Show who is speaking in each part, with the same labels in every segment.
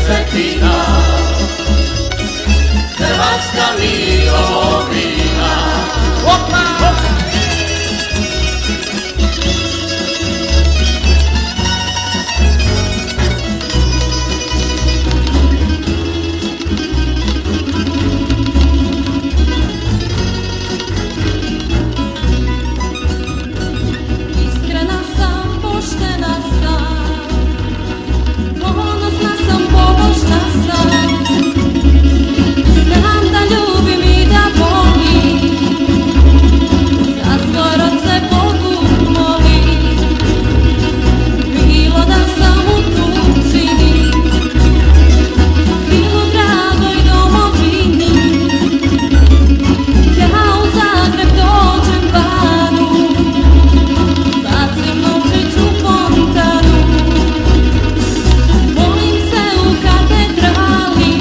Speaker 1: Cetina, Hrvatska mi domovina. Opa!
Speaker 2: Iskrena sam, poštena sam, ponosna sam, pobožna sam. Znam da ljubim i da volim, za svoj rod se Bogu molim. Bilo da sam u tuđini, bilo dragoj domovini, ja u Zagreb dođem vanu, bacim novčić u fontanu, molim se u katedrali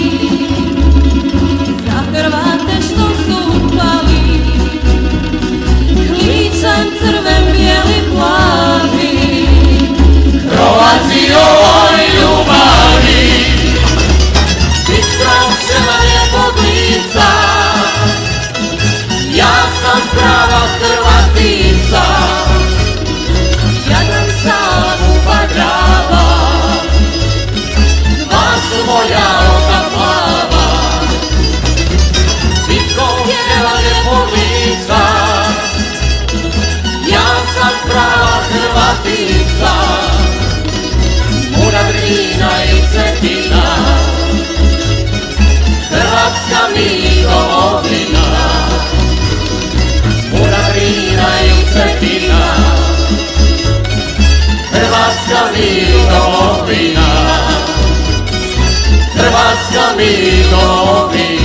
Speaker 2: za Hrvate što su pali. Kličem crven, bijeli, plavi,
Speaker 1: Hrvatski ovoj ljubavi, bistrog čela lijepog lica, ja sam prava Hrvatica. Jadran, Sava, Kupa, Drava, dva su moja oka plava. Bistrog čela lijepog lica, ja sam prava Hrvatica. Mura, Drina i Cetina, Hrvatska mi domovina. Mura, Drina i Cetina, Hrvatska mi domovina. Hrvatska mi domovina.